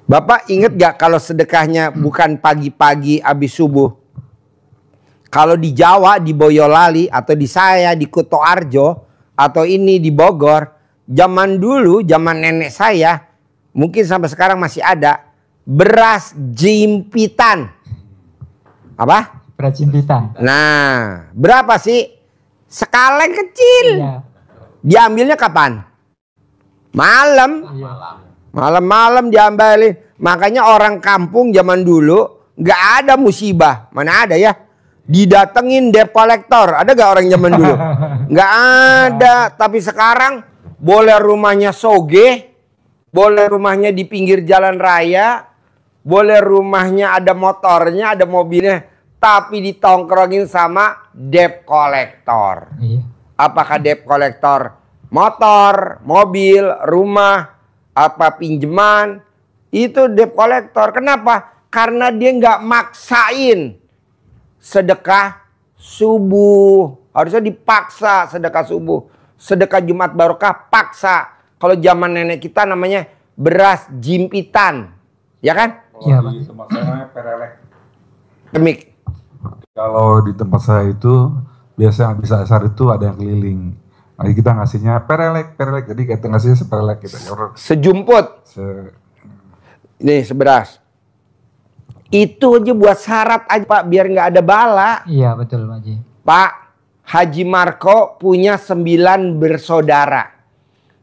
Bapak inget gak kalau sedekahnya bukan pagi-pagi habis subuh? Kalau di Jawa, di Boyolali, atau di saya, di Kutoarjo, atau ini di Bogor, zaman dulu, zaman nenek saya, mungkin sampai sekarang masih ada, beras jimpitan. Apa? Beras jimpitan. Nah, berapa sih? Sekaleng kecil. Iya. Diambilnya kapan? Malam. Iya. Malam-malam diambilin. Makanya orang kampung zaman dulu nggak ada musibah. Mana ada ya? Didatengin debt collector. Ada gak orang zaman dulu? Nggak ada. Tapi sekarang boleh rumahnya soge, boleh rumahnya di pinggir jalan raya, boleh rumahnya ada motornya, ada mobilnya, tapi ditongkrongin sama debt collector. Iya. Apakah debt collector motor, mobil, rumah, apa pinjaman, itu debt collector. Kenapa? Karena dia nggak maksain sedekah subuh. Harusnya dipaksa sedekah subuh. Sedekah Jumat Barokah paksa. Kalau zaman nenek kita namanya beras jimpitan. Ya kan? Iya, Kalau di tempat saya namanya perelek. Demik. Kalau di tempat saya itu biasanya habis asar itu ada yang keliling. Nah, kita ngasihnya perelek. Jadi kita ngasihnya seperelek gitu. Sejumput. Nih seberas. Itu aja buat syarat aja Pak, biar nggak ada bala. Iya, betul Pak Haji. Pak, Haji Marko punya 9 bersaudara.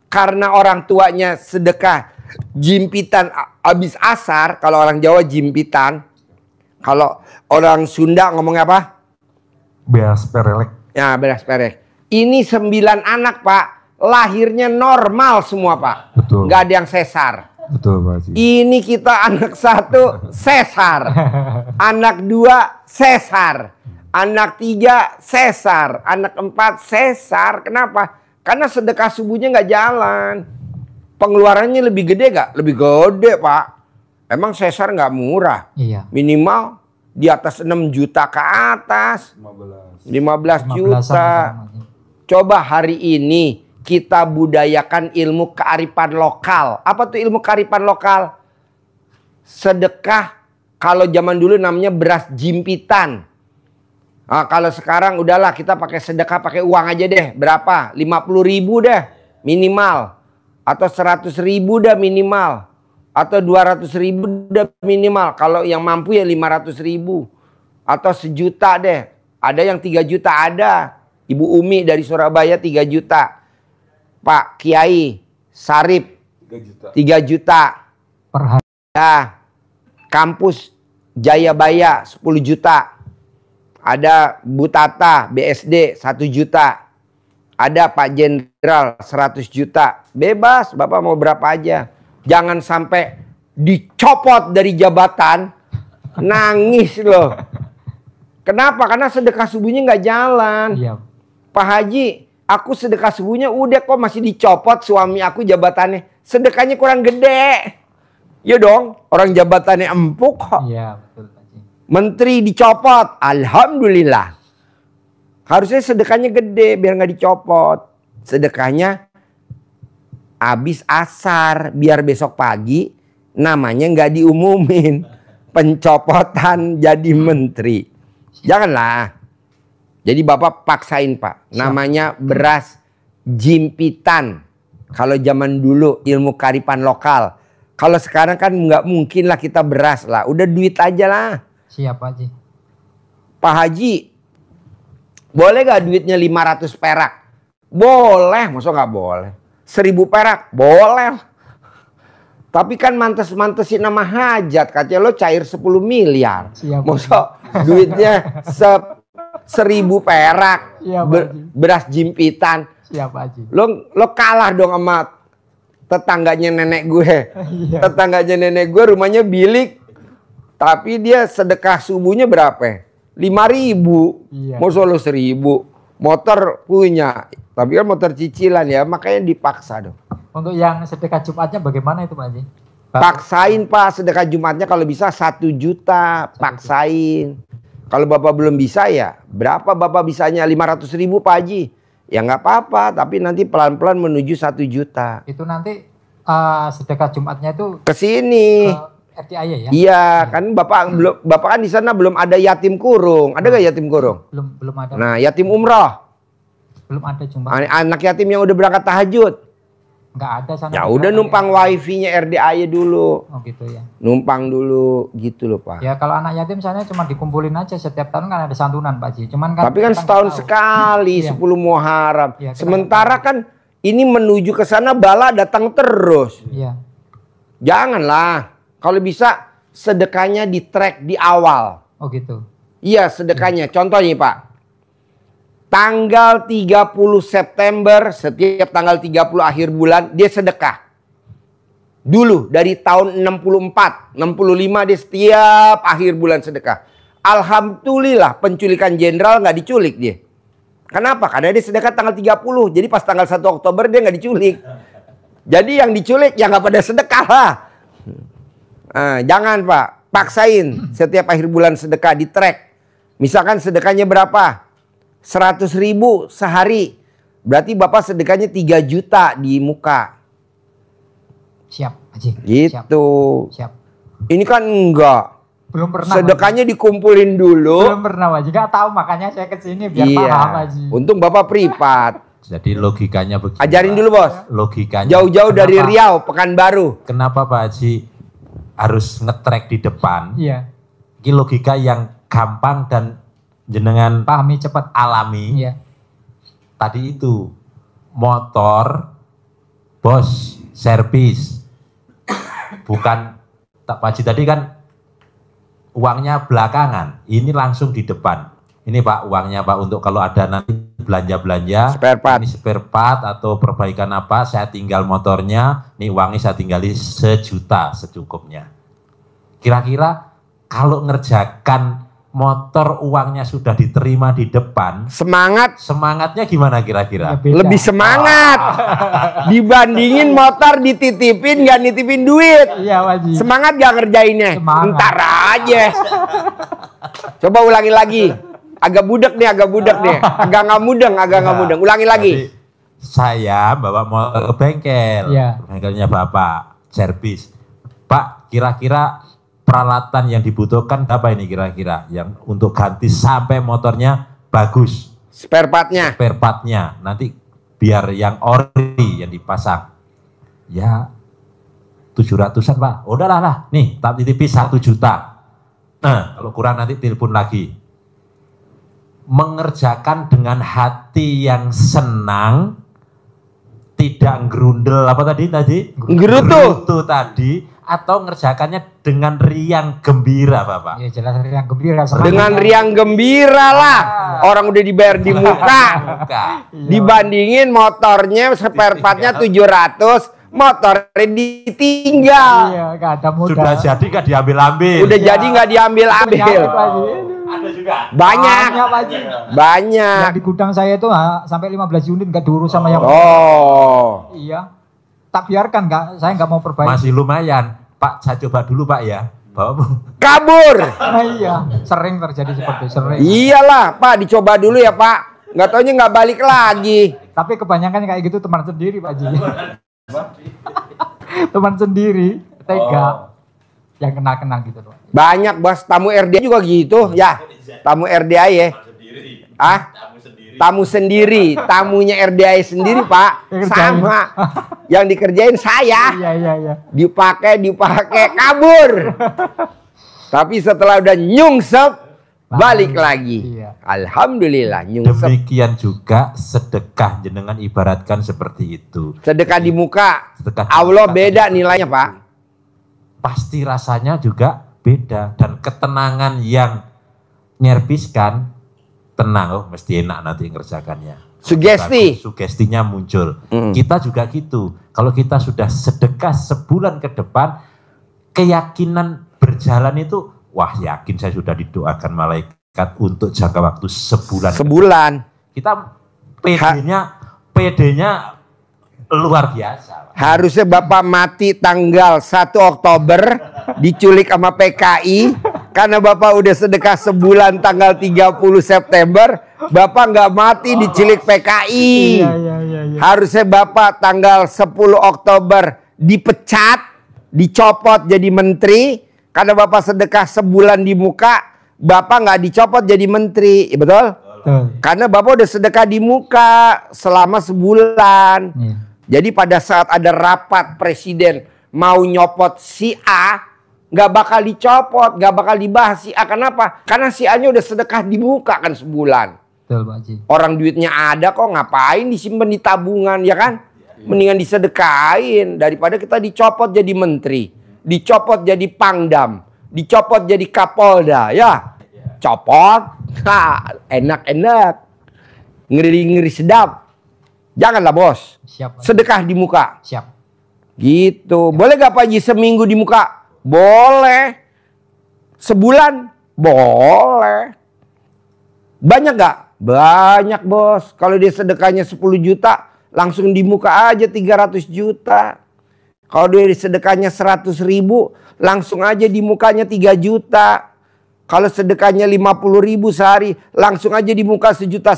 Karena orang tuanya sedekah jimpitan habis asar, kalau orang Jawa jimpitan. Kalau orang Sunda ngomongnya apa? Beras perelek. Ya, beras perek. Ini 9 anak Pak, lahirnya normal semua Pak. Betul. Nggak ada yang sesar. Betul Pak Haji. Ini kita anak 1 sesar, anak 2 sesar, anak 3 sesar, anak 4 sesar. Kenapa? Karena sedekah subuhnya nggak jalan. Pengeluarannya lebih gede gak? Lebih gede Pak. Emang sesar nggak murah. Iya. Minimal di atas 6 juta ke atas. 15 juta. Coba hari ini kita budayakan ilmu kearifan lokal. Apa tuh ilmu kearifan lokal? Sedekah, kalau zaman dulu namanya beras jimpitan. Nah, kalau sekarang udahlah kita pakai sedekah pakai uang aja deh. Berapa? 50.000 deh minimal. Atau 100.000 dah minimal. Atau 200.000 dah minimal. Kalau yang mampu ya 500.000. Atau 1 juta deh. Ada yang 3 juta ada. Ibu Umi dari Surabaya 3 juta. Pak Kiai Sarip 3 juta. Per hari. Ya, kampus Jayabaya 10 juta. Ada Bu Tata BSD 1 juta. Ada Pak Jenderal 100 juta. Bebas, Bapak mau berapa aja. Jangan sampai dicopot dari jabatan. Nangis loh. Kenapa? Karena sedekah subuhnya nggak jalan. Iya. Pak Haji, aku sedekah subuhnya udah kok masih dicopot suami aku jabatannya. Sedekahnya kurang gede. Ya dong, orang jabatannya empuk kok. Iya, betul Pak Haji. Menteri dicopot, alhamdulillah. Harusnya sedekahnya gede biar nggak dicopot. Sedekahnya habis asar biar besok pagi namanya nggak diumumin. Pencopotan jadi menteri. Janganlah. Jadi Bapak paksain Pak. Namanya beras jimpitan. Kalau zaman dulu ilmu kearifan lokal. Kalau sekarang kan nggak mungkin lah kita beras lah. Udah duit aja lah. Siap Pak Haji. Pak Haji, boleh gak duitnya 500 perak? Boleh, masa nggak boleh? 1000 perak? Boleh. Tapi kan mantes-mantesin nama hajat. Katanya lo cair 10 miliar. Siap. Masa duitnya 1000 perak. Iya, Pak Haji. Beras jimpitan. Siap Pak Haji. Lo kalah dong sama tetangganya nenek gue. Iya. Tetangganya nenek gue rumahnya bilik. Tapi dia sedekah subuhnya berapa? 5.000. Iya. Masa lo 1.000. Motor punya. Tapi kan motor cicilan ya. Makanya dipaksa dong. Untuk yang sedekah Jumatnya bagaimana itu Pak Haji? Paksain Pak sedekah Jumatnya kalau bisa 1 juta. Paksain. Kalau Bapak belum bisa ya. Berapa Bapak bisanya? 500.000 Pak Haji. Ya nggak apa-apa. Tapi nanti pelan-pelan menuju 1 juta. Itu nanti sedekah Jumatnya itu Kesini. RDAY ya? Iya, kan Bapak kan di sana belum ada yatim kurung. Ada gak yatim kurung? Belum ada. Nah, yatim umroh. Belum ada cuma. Anak yatim yang udah berangkat tahajud. Nggak ada sana. Ya udah numpang wifi-nya RDAY dulu. Oh gitu ya. Numpang dulu gitu loh Pak. Ya kalau anak yatim sana cuma dikumpulin aja setiap tahun kan ada santunan Pak Haji. Cuman kan. Tapi kan setahun sekali 10 Muharram. Ya, sementara kan ini menuju ke sana bala datang terus. Iya. Janganlah. Kalau bisa sedekahnya di track di awal. Oh gitu. Iya sedekahnya. Contohnya Pak. Tanggal 30 September, setiap tanggal 30 akhir bulan dia sedekah. Dulu dari tahun 64, 65 dia setiap akhir bulan sedekah. Alhamdulillah penculikan jenderal nggak diculik dia. Kenapa? Karena dia sedekah tanggal 30. Jadi pas tanggal 1 Oktober dia nggak diculik. Jadi yang diculik ya nggak pada sedekah lah. Jangan Pak, paksain setiap akhir bulan sedekah di track. Misalkan sedekahnya berapa? 100.000 sehari. Berarti Bapak sedekahnya 3 juta di muka. Siap, Haji. Gitu. Siap. Ini kan enggak. Belum pernah. Sedekahnya dikumpulin dulu. Belum pernah, Haji. Nggak tahu makanya saya kesini biar paham, Haji. Untung Bapak privat. Jadi logikanya begini. Ajarin dulu Bos. Logikanya. Jauh-jauh dari Riau, Pekanbaru. Kenapa Pak Haji harus ngetrek di depan? Iya. Ini logika yang gampang dan jenengan Pahami cepat. alami. Iya. Tadi itu motor bos servis, bukan tak Pak Haji tadi kan uangnya belakangan, ini langsung di depan. Ini Pak uangnya Pak untuk kalau ada nanti belanja-belanja, Spare part. ini spare part atau perbaikan apa, saya tinggal motornya, ini uangnya saya tinggali 1 juta secukupnya. Kira-kira kalau ngerjakan motor uangnya sudah diterima di depan, semangatnya gimana kira-kira? Ya, lebih semangat dibandingin motor dititipin nggak nitipin duit. Iya, Haji. Semangat gak ngerjainnya? Semangat. Ntar aja. Coba ulangi lagi. Agak budak nih. Agak nggak mudeng. Ulangi lagi. Jadi, saya bawa motor ke bengkel, Iya. bengkelnya Bapak, servis. Pak, kira-kira peralatan yang dibutuhkan apa ini kira-kira yang untuk ganti sampai motornya bagus, Spare partnya. nanti biar yang ori yang dipasang ya 700-an Pak. Udahlah lah, nih tak titipi 1 juta. Kalau kurang nanti telepon lagi. Mengerjakan dengan hati yang senang, tidak gerundel apa tadi? Gerutu tadi. Atau ngerjakannya dengan riang gembira Bapak? Ya jelas riang gembira. Dengan riang gembira lah. Orang udah dibayar di muka. Dibandingin motornya spare partnya 700, motornya ditinggal. Iya, gak ada modal. Sudah jadi gak diambil-ambil. Udah jadi nggak diambil-ambil. Ada juga. Banyak. Yang di gudang saya itu sampai 15 unit nggak diurus sama yang. Oh. Iya. Tak biarkan, saya nggak mau perbaiki. Masih lumayan. Pak, saya coba dulu Pak ya. Kabur. Iya, sering terjadi seperti sering. Iyalah Pak, dicoba dulu ya Pak. Nggak taunya nggak balik lagi. Tapi kebanyakan kayak gitu teman sendiri Pak Ji. Teman sendiri, tega. Yang kenal-kenal gitu loh. Banyak Bos, tamu RDA juga gitu. Ya, tamu RDA ya. Tamu sendiri, tamunya RDA sendiri Pak, sama. Yang dikerjain saya. Iya. Dipakai, kabur. Tapi setelah udah nyungsep, balik lagi. Iya. Alhamdulillah nyungsep. Demikian juga sedekah jenengan ibaratkan seperti itu. Sedekah di muka, Sedekah di Allah muka beda tadi. nilainya Pak. Pasti rasanya juga beda dan ketenangan yang nyerpiskan tenang, oh mesti enak nanti ngerjakannya. Sugesti. Sugestinya muncul. Kita juga gitu. Kalau kita sudah sedekah sebulan ke depan, keyakinan berjalan itu, wah yakin saya sudah didoakan malaikat untuk jangka waktu sebulan. Kita PD-nya luar biasa. Harusnya Bapak mati tanggal 1 Oktober diculik sama PKI karena Bapak udah sedekah sebulan tanggal 30 September, Bapak nggak mati diculik PKI. Iya. Harusnya Bapak tanggal 10 Oktober dipecat dicopot jadi menteri. Karena Bapak sedekah sebulan di muka, Bapak nggak dicopot jadi menteri, ya betul? Betul. Karena Bapak udah sedekah di muka selama sebulan. Jadi pada saat ada rapat presiden mau nyopot si A, nggak bakal dicopot, nggak bakal dibahas si A. Kenapa? Karena si A-nya udah sedekah di muka kan sebulan. Betul, Pak Haji. Orang duitnya ada kok, ngapain disimpan di tabungan, ya kan? Mendingan disedekahin daripada kita dicopot jadi menteri, dicopot jadi pangdam, dicopot jadi kapolda, ya. Copot, enak-enak, ngeri-ngeri sedap. Janganlah bos, Siap, Pak Haji. sedekah di muka. Siap. Gitu. Boleh gak Pak Haji seminggu di muka? Boleh. Sebulan? Boleh. Banyak gak? Banyak bos. Kalau dia sedekahnya 10 juta, langsung di muka aja 300 juta. Kalau dia sedekahnya 100 ribu, langsung aja di mukanya 3 juta. Kalau sedekahnya 50 ribu sehari, langsung aja di muka 1,5 juta.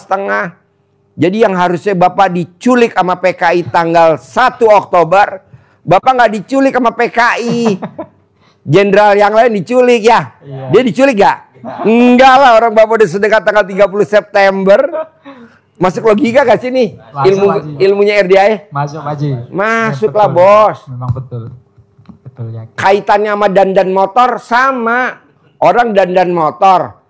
Jadi yang harusnya Bapak diculik sama PKI tanggal 1 Oktober, Bapak nggak diculik sama PKI. Jenderal yang lain diculik ya. Dia diculik gak? Enggak lah, orang Bapak udah sedekah tanggal 30 September. Masuk logika gak sih nih? Ilmunya RDI? Masuk, Pak Haji. Masuk Ya, lah betul. bos. Memang betul. Betul ya. Kaitannya sama dandan motor sama. Orang dandan motor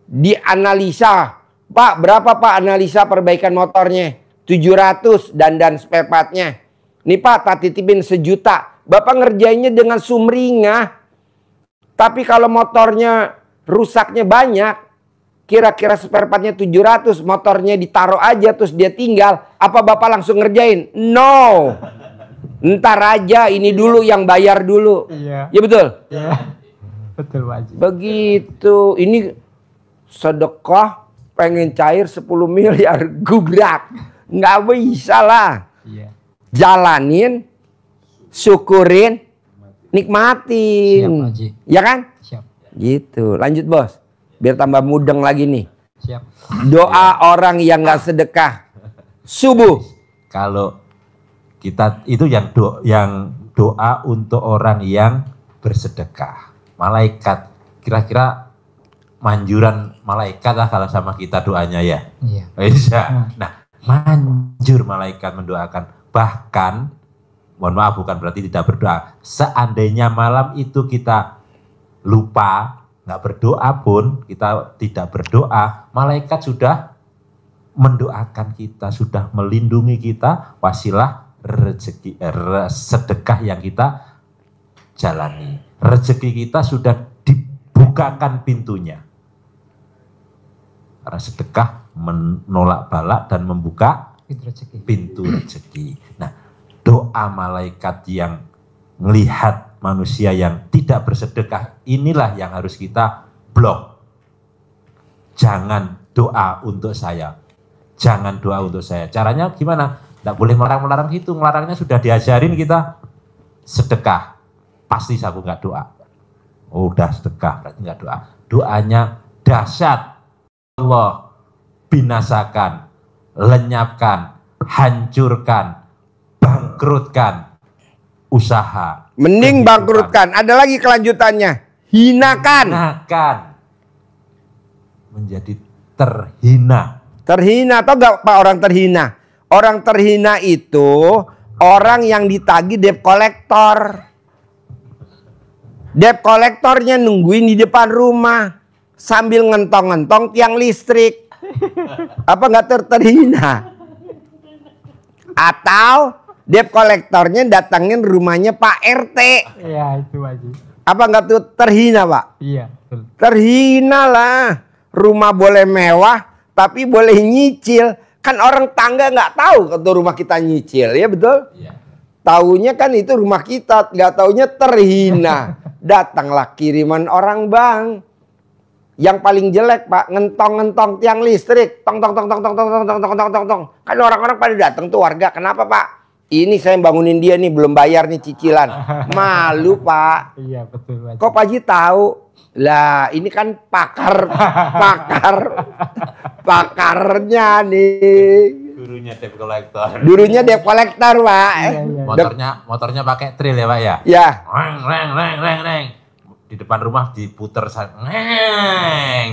dianalisa. Pak, berapa Pak analisa perbaikan motornya? 700 dandan spare partnya. Nih Pak, tak titipin 1 juta. Bapak ngerjainnya dengan sumringah. Tapi kalau motornya rusaknya banyak, kira-kira spare partnya 700, motornya ditaruh aja terus dia tinggal, apa Bapak langsung ngerjain? No. Ntar aja, ini dulu yang bayar dulu. Iya. Ya betul? Iya. Betul, Pak Haji. Begitu. Ini sedekah pengen cair 10 miliar gubrak. Nggak bisa lah. Iya. Jalanin, syukurin, nikmatin. Siap, Pak Haji. Ya kan? Siap. Gitu. Lanjut bos. Biar tambah mudeng lagi nih. Siap. Doa orang yang nggak sedekah subuh. Kalau kita itu yang doa untuk orang yang bersedekah. Malaikat, kira-kira manjuran malaikat lah kalau sama kita doanya ya. Iya. Bisa. Nah, manjur malaikat mendoakan. Bahkan, mohon maaf bukan berarti tidak berdoa. Seandainya malam itu kita lupa, nggak berdoa pun, kita tidak berdoa, malaikat sudah mendoakan kita, sudah melindungi kita, wasilah rezeki, sedekah yang kita jalani. Rezeki kita sudah dibukakan pintunya. Karena sedekah menolak balak dan membuka pintu rezeki. Nah, doa malaikat yang melihat manusia yang tidak bersedekah, inilah yang harus kita blok. Jangan doa untuk saya. Jangan doa untuk saya. Caranya gimana? Tidak boleh melarang-melarang itu. Melarangnya sudah diajarin kita. Sedekah. Pasti aku nggak doa. Oh, udah sedekah, berarti nggak doa. Doanya dahsyat. Allah binasakan, lenyapkan, hancurkan, bangkrutkan usaha. Mending bangkrutkan. Ada lagi kelanjutannya. Hinakan. Hinakan. Menjadi terhina. Terhina. Tahu gak Pak orang terhina? Orang terhina itu orang yang ditagih debt collector. Debt kolektornya nungguin di depan rumah sambil ngentong-ngentong tiang listrik. Apa nggak terhina? Atau debt kolektornya datangin rumahnya Pak RT. Iya, itu Haji. Apa nggak tuh terhina Pak? Iya, betul. Terhina lah. Rumah boleh mewah tapi boleh nyicil. Kan orang tangga nggak tahu kalau rumah kita nyicil, ya betul? Iya. Taunya kan itu rumah kita, nggak taunya terhina. Datanglah kiriman orang bang. Yang paling jelek Pak, ngentong-ngentong tiang listrik, tong tong tong tong tong tong tong tong tong tong tong tong. Kan orang-orang pada datang tuh warga. Kenapa Pak? Ini saya bangunin dia nih, belum bayar nih cicilan. Malu Pak. Iya, betul Haji. Kok Pak Haji tahu? Lah ini kan pakarnya nih. Gurunya debt collector. Gurunya debt collector, Pak. Motornya pakai tril ya, Pak ya? Ya. Reng. Di depan rumah diputer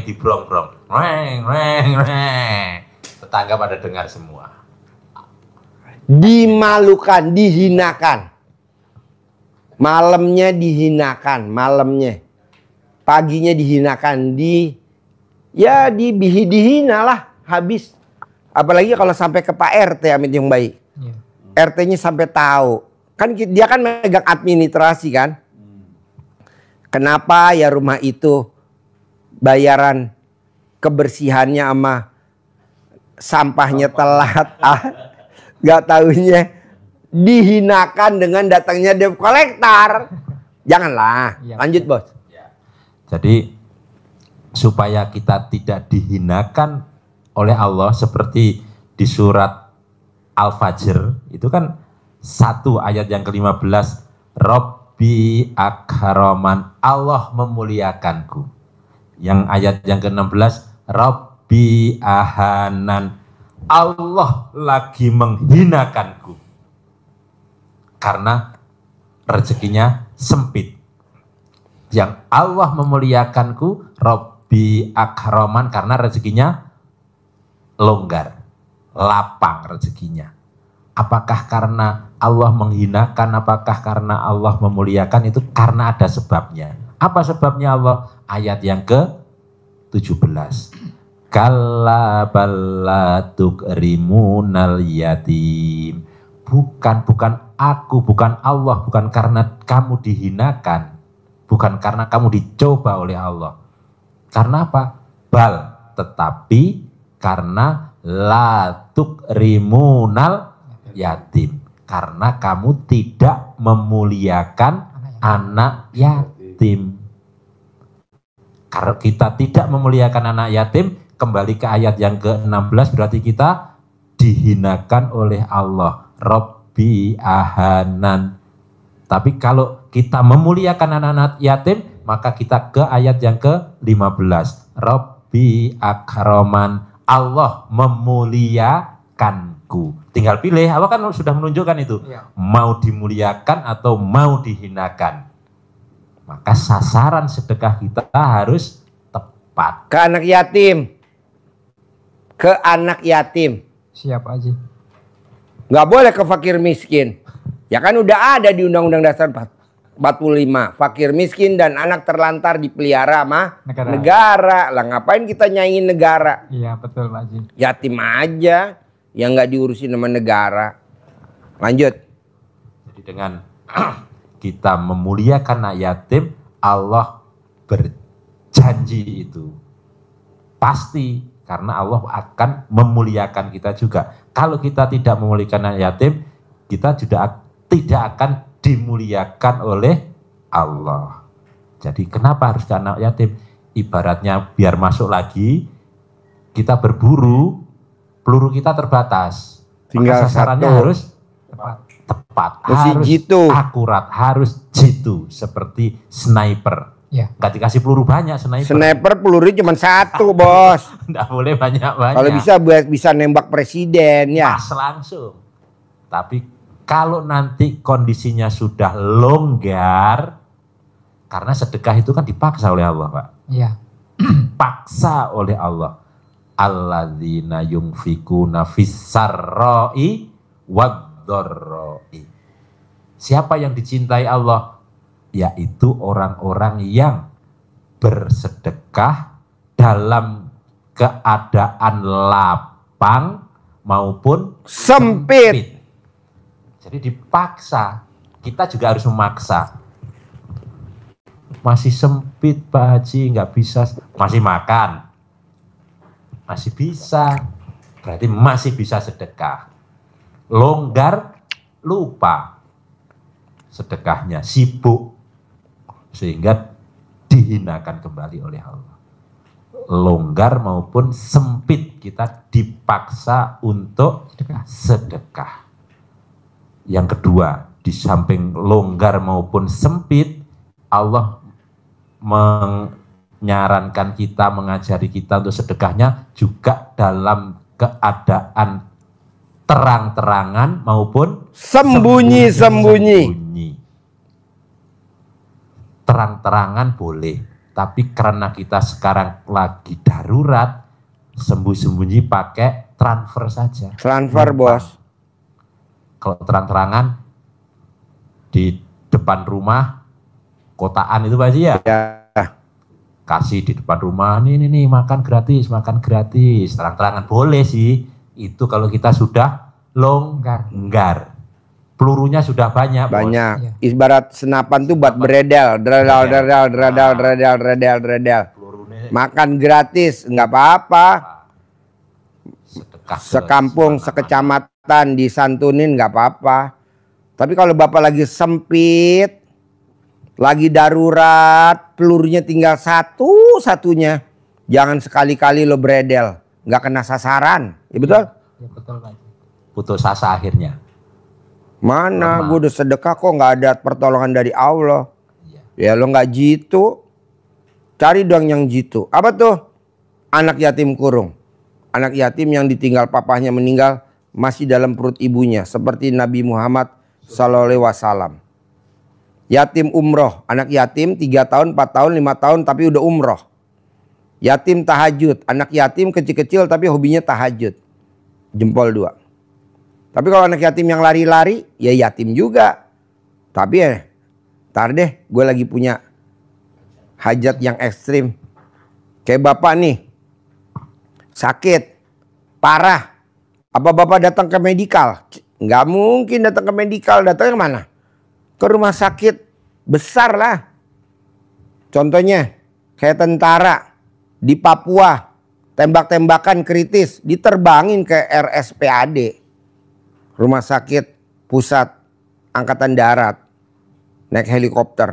dibrong-brong. Reng. Tetangga pada dengar semua. Dimalukan, dihinakan. Malamnya dihinakan, malamnya. Paginya dihinakan, dihina lah, habis. Apalagi kalau sampai ke Pak RT Amit yang baik. RT-nya sampai tahu. Kan dia kan megang administrasi kan. Kenapa ya rumah itu bayaran kebersihannya sama sampahnya telat. Gak taunya dihinakan dengan datangnya debt collector. Janganlah. Lanjut, Bos. Jadi supaya kita tidak dihinakan oleh Allah seperti di surat Al-Fajr itu kan 1 ayat yang ke-15, Rabbi akraman, Allah memuliakanku. Yang ayat yang ke-16, Rabbi ahanan, Allah lagi menghinakanku karena rezekinya sempit. Yang Allah memuliakanku, Rabbi akraman, karena rezekinya longgar, lapang rezekinya. Apakah karena Allah menghinakan, apakah karena Allah memuliakan? Itu karena ada sebabnya. Apa sebabnya Allah? Ayat yang ke-17. Kalla balla tukrimunal yatim. Bukan aku, bukan Allah, bukan karena kamu dihinakan, bukan karena kamu dicoba oleh Allah. Karena apa? Bal, tetapi karena la tukrimunal yatim, karena kamu tidak memuliakan anak yatim. Karena kita tidak memuliakan anak yatim, kembali ke ayat yang ke-16, berarti kita dihinakan oleh Allah. Rabbi ahanan. Tapi kalau kita memuliakan anak-anak yatim, maka kita ke ayat yang ke-15. Rabbi akraman, Allah memuliakanku. Tinggal pilih, Allah kan sudah menunjukkan itu. Mau dimuliakan atau mau dihinakan. Maka sasaran sedekah kita harus tepat. Ke anak yatim. Ke anak yatim. Siap aja. Nggak boleh ke fakir miskin. Ya kan udah ada di Undang-Undang Dasar 45. Fakir miskin dan anak terlantar dipelihara sama negara. Lah ngapain kita nyaingin negara? Iya betul Pak Haji. Yatim aja yang nggak diurusin sama negara. Lanjut. Jadi dengan kita memuliakan anak yatim, Allah berjanji itu pasti, karena Allah akan memuliakan kita juga. Kalau kita tidak memuliakan anak yatim, kita juga tidak akan dimuliakan oleh Allah. Jadi kenapa harus ke anak yatim? Ibaratnya biar masuk lagi, kita berburu, peluru kita terbatas. Tinggal maka sasarannya satu. Harus tepat, harus jitu. akurat, harus jitu, seperti sniper. Ya. Nggak dikasih peluru banyak sniper. Sniper pelurunya cuma satu, Bos. Nggak boleh banyak-banyak. Kalau bisa nembak presiden ya. Pas langsung. Tapi kalau nanti kondisinya sudah longgar, karena sedekah itu kan dipaksa oleh Allah, Pak. Iya. Paksa oleh Allah. Alladzina yunfikuna fis-sarra'i wad-dharra'i. Siapa yang dicintai Allah? Yaitu orang-orang yang bersedekah dalam keadaan lapang maupun sempit. Jadi dipaksa, kita juga harus memaksa. Masih sempit Pak Haji, nggak bisa, masih makan, masih bisa, berarti masih bisa sedekah. Longgar, lupa sedekahnya, sibuk, sehingga dihinakan kembali oleh Allah. Longgar maupun sempit, kita dipaksa untuk sedekah. Yang kedua, di samping longgar maupun sempit, Allah menyarankan kita, mengajari kita untuk sedekahnya juga dalam keadaan terang-terangan maupun sembunyi-sembunyi. Terang-terangan boleh, tapi karena kita sekarang lagi darurat, sembunyi-sembunyi pakai transfer saja. Transfer, Bos. Kalau terang-terangan di depan rumah, kotaan itu Pak Haji ya? Ya. Kasih di depan rumah, nih makan gratis, terang-terangan boleh sih. Itu kalau kita sudah longgar. Pelurunya sudah banyak. Banyak. Bos. Ibarat senapan tuh buat beredel. Dredel. Makan gratis, nggak apa-apa. Sekampung, sekecamatan disantunin nggak apa-apa. Tapi kalau Bapak lagi sempit, lagi darurat, pelurunya tinggal satu-satunya, jangan sekali-kali lo beredel, nggak kena sasaran. Ya betul? Ya betul Pak. Putus asa akhirnya. Mana gue udah sedekah kok nggak ada pertolongan dari Allah. Ya lo nggak jitu, cari dong yang jitu. Apa tuh? Anak yatim kurung. Anak yatim yang ditinggal papahnya meninggal masih dalam perut ibunya, seperti Nabi Muhammad SAW. Yatim umroh, anak yatim 3 tahun, 4 tahun, 5 tahun tapi udah umroh. Yatim tahajud, anak yatim kecil-kecil tapi hobinya tahajud. Jempol 2. Tapi kalau anak yatim yang lari-lari, ya yatim juga. Tapi ya, ntar deh gue lagi punya hajat yang ekstrim. Kayak Bapak nih, sakit, parah. Apa Bapak datang ke medikal? Nggak mungkin datang ke medikal, datang ke mana? Ke rumah sakit besar lah. Contohnya, kayak tentara di Papua, tembak-tembakan kritis, diterbangin ke RSPAD. Rumah sakit pusat angkatan darat, naik helikopter.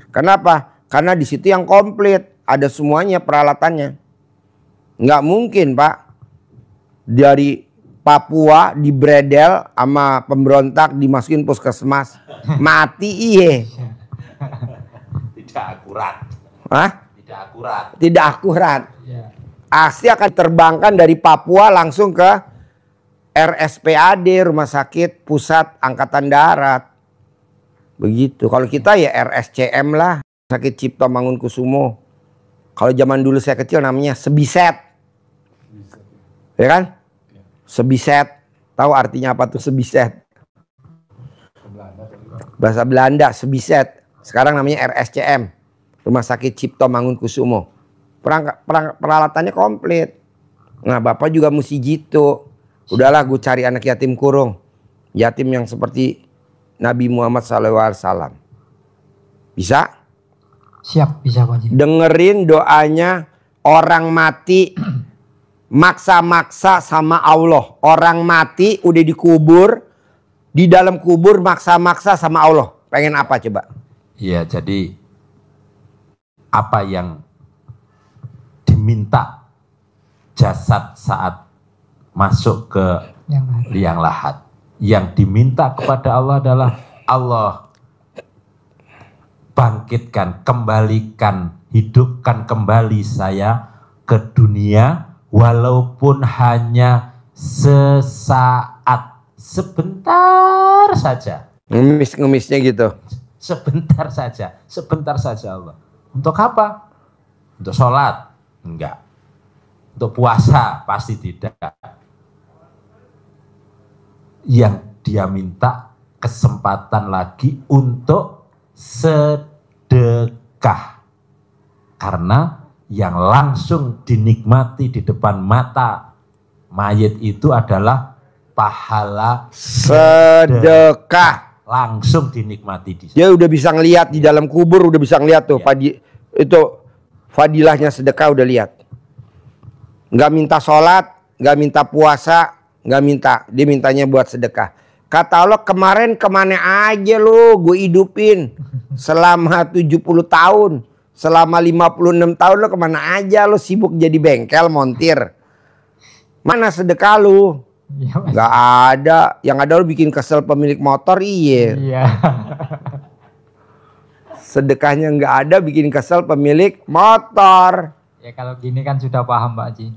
Kenapa? Karena di situ yang komplit, ada semuanya peralatannya. Nggak mungkin Pak, dari Papua dibredel sama pemberontak dimasukin puskesmas, mati iye. Tidak akurat. Hah? Tidak akurat. Tidak akurat. Asli akan terbangkan dari Papua langsung ke RSPAD, Rumah Sakit Pusat Angkatan Darat. Begitu. Kalau kita ya RSCM lah, Sakit Cipto Mangunkusumo. Kalau zaman dulu saya kecil namanya Sebiset. Ya kan? Sebiset. Tahu artinya apa tuh Sebiset? Bahasa Belanda, Sebiset. Sekarang namanya RSCM, Rumah Sakit Cipto Mangunkusumo. Peralatannya komplit. Nah, Bapak juga mesti gitu. Udahlah gue cari anak yatim kurung. Yatim yang seperti Nabi Muhammad SAW. Bisa? Siap, bisa Pak Haji. Dengerin doanya orang mati maksa-maksa sama Allah. Orang mati udah dikubur, di dalam kubur maksa-maksa sama Allah. Pengen apa coba? Iya, jadi apa yang diminta jasad saat masuk ke liang lahat. Yang diminta kepada Allah adalah Allah bangkitkan, kembalikan, hidupkan kembali saya ke dunia walaupun hanya sesaat, sebentar saja. Ngemis-ngemisnya gitu. Sebentar saja Allah. Untuk apa? Untuk sholat? Enggak. Untuk puasa? Pasti tidak. Yang dia minta kesempatan lagi untuk sedekah. Karena yang langsung dinikmati di depan mata mayit itu adalah pahala sedekah. Langsung dinikmati di sana. Dia udah bisa ngelihat di dalam kubur, udah bisa ngelihat tuh itu fadilahnya sedekah, udah lihat. Nggak minta sholat, nggak minta puasa, nggak minta, dia mintanya buat sedekah. Kata Allah, kemarin kemana aja lu gue hidupin selama 70 tahun, selama 56 tahun lu kemana aja lu sibuk jadi bengkel montir. Mana sedekah lu? Nggak ada, yang ada lu bikin kesel pemilik motor. Iya. Sedekahnya nggak ada, bikin kesel pemilik motor. Ya kalau gini kan sudah paham Pak Haji.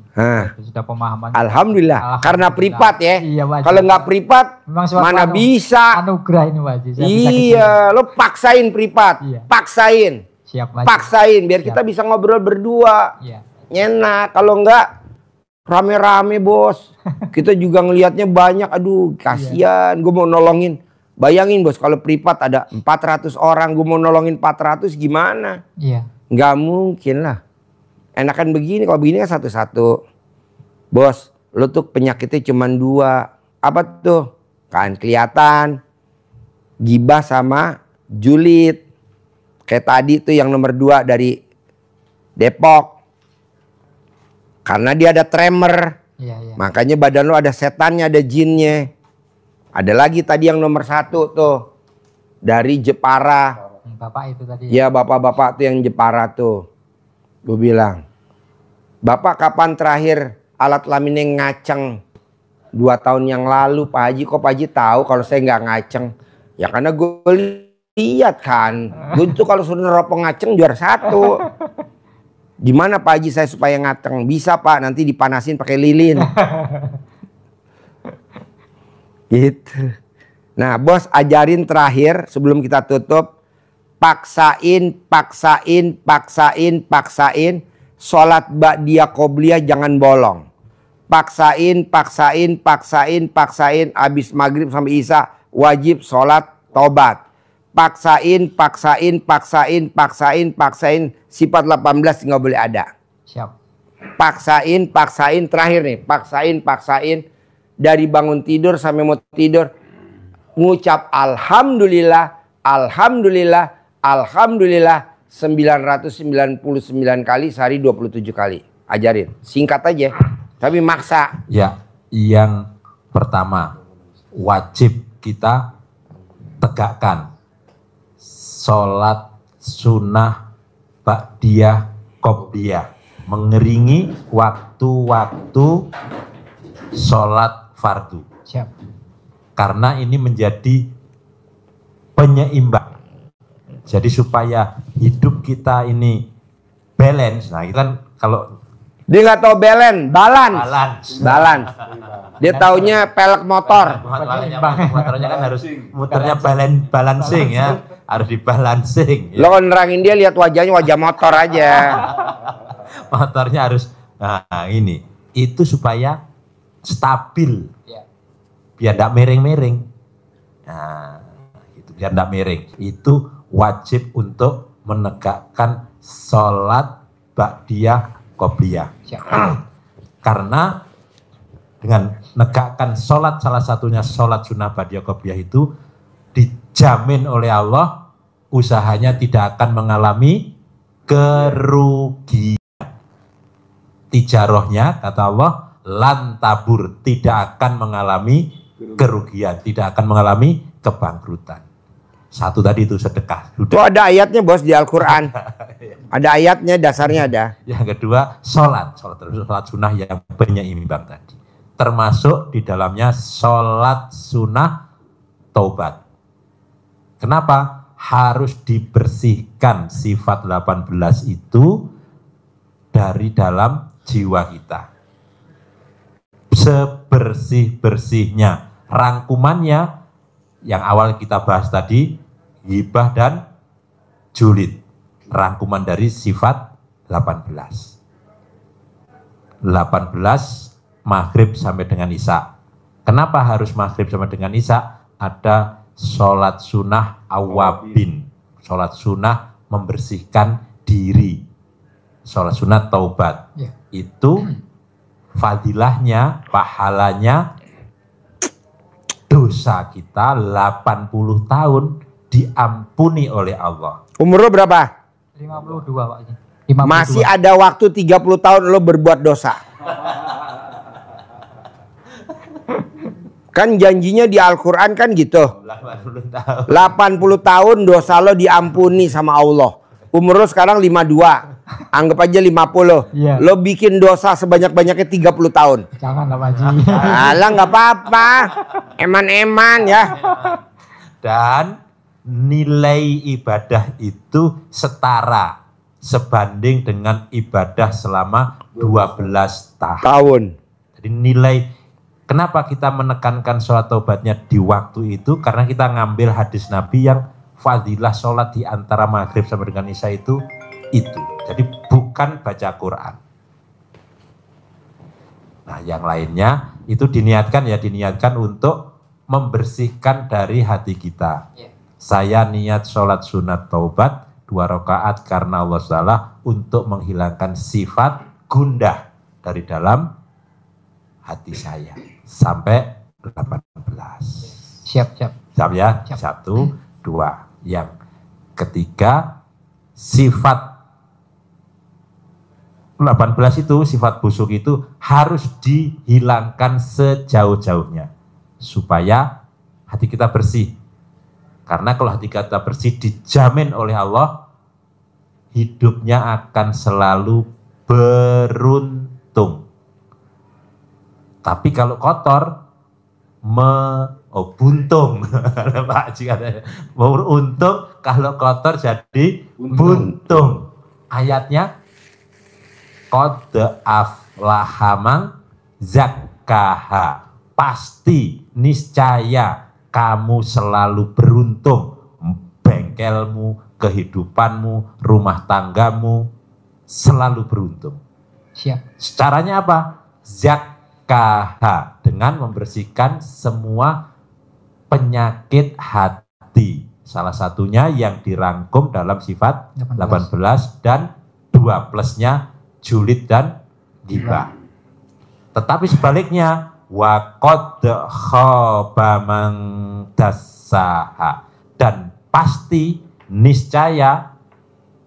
Sudah pemahaman. Alhamdulillah. Karena privat ya. Iya, Pak Haji. Kalau nggak privat, mana bisa. Anugerah ini Pak Haji. Iya, lo paksain privat. Iya. Paksain. Siap Pak Haji. Paksain biar kita bisa ngobrol berdua. Iya. Nyenak. Kalau enggak rame-rame bos. Kita juga ngelihatnya banyak. Aduh kasihan. Gue mau nolongin. Bayangin bos kalau privat ada 400 orang. Gue mau nolongin 400 gimana? Iya. Nggak mungkin lah. Enakan begini, kalau begini kan satu-satu. Bos, lu tuh penyakitnya cuma 2. Apa tuh? Kan kelihatan. Gibah sama julid. Kayak tadi tuh yang nomor 2 dari Depok. Karena dia ada tremor. Iya. Makanya badan lu ada setannya, ada jinnya. Ada lagi tadi yang nomor 1 tuh. Dari Jepara. Bapak itu tadi. Ya bapak-bapak tuh yang Jepara tuh. Gue bilang, Bapak kapan terakhir alat laminnya ngaceng? 2 tahun yang lalu Pak Haji. Kok Pak Haji tahu kalau saya nggak ngaceng? Ya karena gue lihat kan. Gue tuh kalau suruh neropong ngaceng juara 1. Gimana Pak Haji saya supaya ngaceng? Bisa Pak, nanti dipanasin pakai lilin. Gitu. Nah bos ajarin terakhir sebelum kita tutup. Paksain. Sholat ba'diyah qobliyah jangan bolong. Paksain. Abis maghrib sampai isya wajib sholat tobat. Paksain. Sifat 18 nggak boleh ada. Siap. Paksain. Terakhir nih. Paksain. Dari bangun tidur sampai mau tidur. Ngucap Alhamdulillah. 999 kali sehari 27 kali. Ajarin. Singkat aja. Tapi maksa. Ya, yang pertama wajib kita tegakkan sholat sunnah ba'diyah qobliyah. Mengeringi waktu-waktu sholat fardu. Siap. Karena ini menjadi penyeimbang. Jadi supaya hidup kita ini balance. Nah, itu kan kalau dia nggak tahu balance. Dia taunya pelek motor. Motornya kan harus muternya balancing ya, harus dibalancing. Lo nerangin dia lihat wajahnya wajah motor aja. Motornya harus. Nah, ini itu supaya stabil, biar tidak miring-miring. Nah, itu biar tidak miring. Itu wajib untuk menegakkan sholat ba'diyah qobliyah. Karena dengan menegakkan sholat, salah satunya sholat sunnah ba'diyah qobliyah itu dijamin oleh Allah usahanya tidak akan mengalami kerugian. Tijarohnya kata Allah lan tabur, tidak akan mengalami kerugian, tidak akan mengalami kebangkrutan. Satu tadi itu sedekah. Itu ada ayatnya bos di Al-Quran. Ada ayatnya, dasarnya ada. Yang kedua sholat sunnah yang penyeimbang tadi. Termasuk di dalamnya sholat sunnah taubat. Kenapa? Harus dibersihkan sifat 18 itu dari dalam jiwa kita. Sebersih-bersihnya. Rangkumannya yang awal kita bahas tadi, ghibah dan julid. Rangkuman dari sifat 18. 18 maghrib sampai dengan isya. Kenapa harus maghrib sampai dengan isya? Ada sholat sunnah awabin. Sholat sunnah membersihkan diri. Sholat sunnah taubat. Itu fadilahnya, pahalanya, dosa kita 80 tahun diampuni oleh Allah. Umur lo berapa? 52 Pak. 52. Masih ada waktu 30 tahun lo berbuat dosa. Kan janjinya di Al-Quran kan gitu. 80 tahun dosa lo diampuni sama Allah. Umur lo sekarang 52. Anggap aja 50. Iya. Lo bikin dosa sebanyak-banyaknya 30 tahun. Jangan lah Pak Haji. Alah nggak apa-apa. Eman-eman ya. Dan nilai ibadah itu setara sebanding dengan ibadah selama 12 tahun. Jadi nilai, kenapa kita menekankan sholat taubatnya di waktu itu? Karena kita ngambil hadis Nabi yang fadilah sholat di antara maghrib sampai dengan isya itu. Jadi bukan baca Quran. Nah yang lainnya itu diniatkan untuk membersihkan dari hati kita. Saya niat sholat sunat taubat 2 rakaat karena Allah Ta'ala untuk menghilangkan sifat gundah dari dalam hati saya. Sampai 18. Siap ya? 1, 2. Yang ketiga, sifat 18 itu, sifat busuk itu harus dihilangkan sejauh-jauhnya. Supaya hati kita bersih. Karena kalau hati kita bersih, dijamin oleh Allah, hidupnya akan selalu beruntung. Tapi kalau kotor, buntung. Pak Haji katanya, beruntung, kalau kotor jadi buntung. Ayatnya, qad aflaha man zakkaha. Pasti, niscaya kamu selalu beruntung. Bengkelmu, kehidupanmu, rumah tanggamu selalu beruntung. Siap. Caranya apa? Zakkaha, dengan membersihkan semua penyakit hati. Salah satunya yang dirangkum dalam sifat 18 dan 2 plusnya julid dan ghibah. Tetapi sebaliknya, wa qad khaba man dassaha, dan pasti niscaya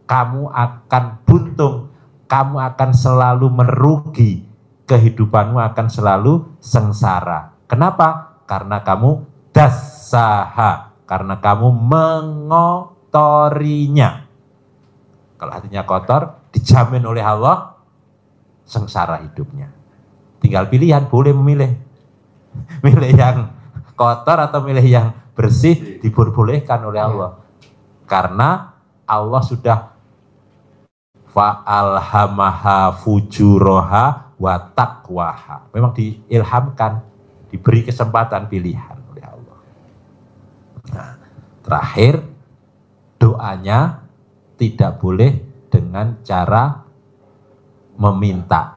kamu akan buntung, kamu akan selalu merugi, kehidupanmu akan selalu sengsara. Kenapa? Karena kamu dassaha, karena kamu mengotorinya. Kalau hatinya kotor, dijamin oleh Allah sengsara hidupnya. Tinggal pilihan, boleh memilih. Milih yang kotor atau milih yang bersih, diperbolehkan oleh Allah. Karena Allah sudah fa'alhamaha fujuroha wa taqwaha. Memang diilhamkan, diberi kesempatan pilihan oleh Allah. Nah, terakhir, doanya tidak boleh dengan cara meminta.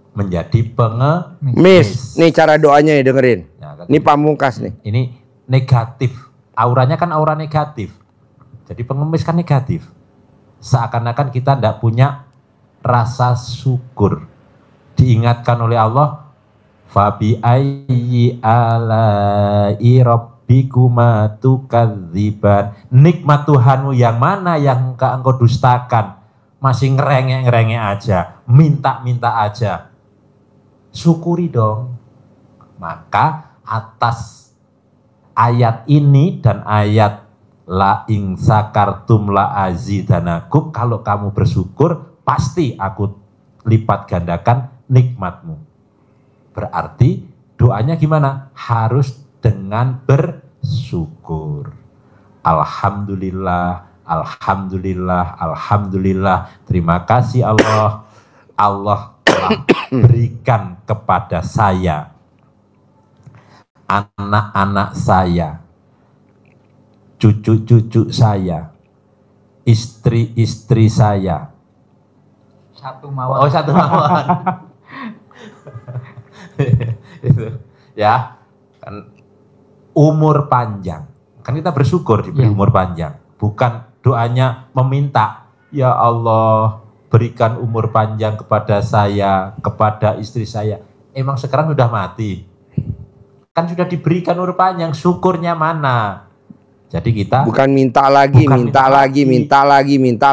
Menjadi pengemis. Nih cara doanya ya, dengerin. Ya, ini pamungkas nih. Ini negatif. Auranya kan aura negatif. Jadi pengemis kan negatif. Seakan-akan kita tidak punya rasa syukur. Diingatkan oleh Allah, fabi ayyi alai rabbikuma tukadziban. Nikmat Tuhanmu yang mana yang engkau dustakan? Masih ngerengek-ngerengek aja, minta-minta aja. Syukuri dong. Maka atas ayat ini dan ayat la ing sakartum la azidanakum, kalau kamu bersyukur pasti aku lipat gandakan nikmatmu. Berarti doanya gimana? Harus dengan bersyukur. Alhamdulillah, alhamdulillah, alhamdulillah. Terima kasih Allah. Allah telah berikan kepada saya, anak-anak saya, cucu-cucu saya, istri-istri saya. Satu mawar. Oh, satu mawar. Itu ya, kan umur panjang. Kan kita bersyukur diberi umur panjang. Bukan doanya meminta, ya Allah berikan umur panjang kepada saya, kepada istri saya. Emang sekarang sudah mati. Kan sudah diberikan umur panjang, syukurnya mana? Jadi kita bukan minta lagi, minta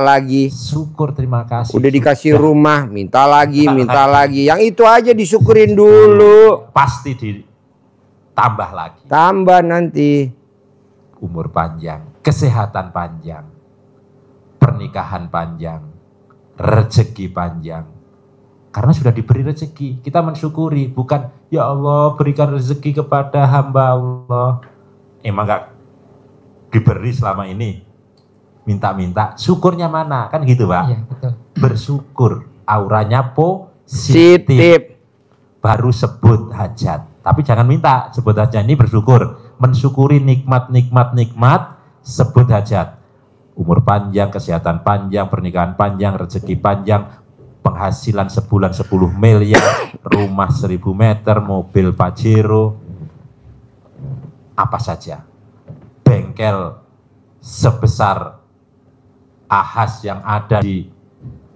lagi. Syukur, terima kasih. Udah dikasih rumah, minta lagi. Yang itu aja disyukurin dulu. Pasti ditambah lagi. Tambah nanti. Umur panjang, kesehatan panjang, pernikahan panjang, rezeki panjang. Karena sudah diberi rezeki, kita mensyukuri. Bukan, ya Allah berikan rezeki kepada hamba Allah. Emang gak diberi selama ini? minta-minta, syukurnya mana? Kan gitu, Pak. Iya, betul. Bersyukur, auranya positif. Baru sebut hajat. Tapi jangan minta, sebut hajat ini bersyukur. Mensyukuri nikmat, sebut hajat. Umur panjang, kesehatan panjang, pernikahan panjang, rezeki panjang, penghasilan sebulan 10 miliar, rumah 1000 meter, mobil Pajero, apa saja. Bengkel sebesar ahas yang ada di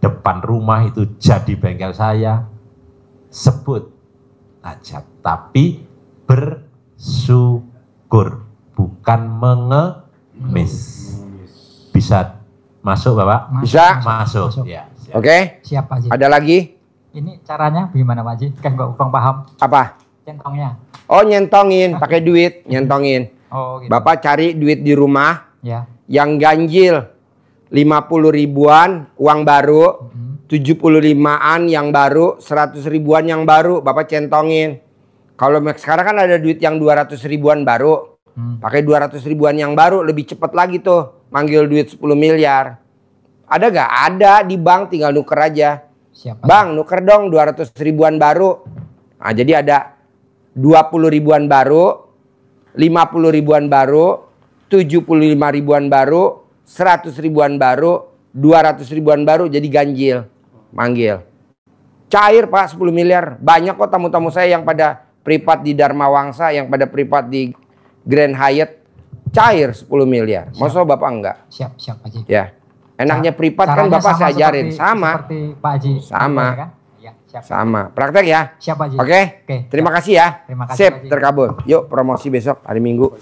depan rumah itu jadi bengkel saya. Sebut hajat, tapi bersyukur, bukan mengemis. Bisa masuk, Bapak? Bisa. Masuk. Ya, Oke. Siap, Pak Haji. Ada lagi? Ini caranya gimana, Pak Haji? Kan gak kurang paham. Apa? Centongnya. Oh, nyentongin, pakai duit, nyentongin. Oh, gitu. Bapak cari duit di rumah Ya. yang ganjil 50 ribuan uang baru, 75-an yang baru, 100 ribuan yang baru, Bapak centongin. Kalau sekarang kan ada duit yang 200 ribuan baru, pakai 200 ribuan yang baru, lebih cepat lagi tuh manggil duit 10 miliar. Ada gak? Ada di bank, tinggal nuker aja. Siap, Bang, nuker dong 200 ribuan baru. Nah, jadi ada 20 ribuan baru, 50 ribuan baru, 75 ribuan baru, 100 ribuan baru, 200 ribuan baru, jadi ganjil. Manggil. Cair, Pak, 10 miliar. Banyak kok tamu-tamu saya yang pada privat di Dharma Wangsa, yang pada privat di Grand Hyatt. Cair 10 miliar. Masa Bapak enggak? Siap, Pak Haji. Ya. Enaknya privat kan Bapak saya ajarin. Sama. Seperti Pak Haji. Sama. Kan? Ya, siap. Sama. Praktek ya? Siap, Pak Haji. Oke? Oke. Terima kasih ya. Terima kasih, Sip, Pak Haji. terkabul. Yuk promosi besok hari Minggu.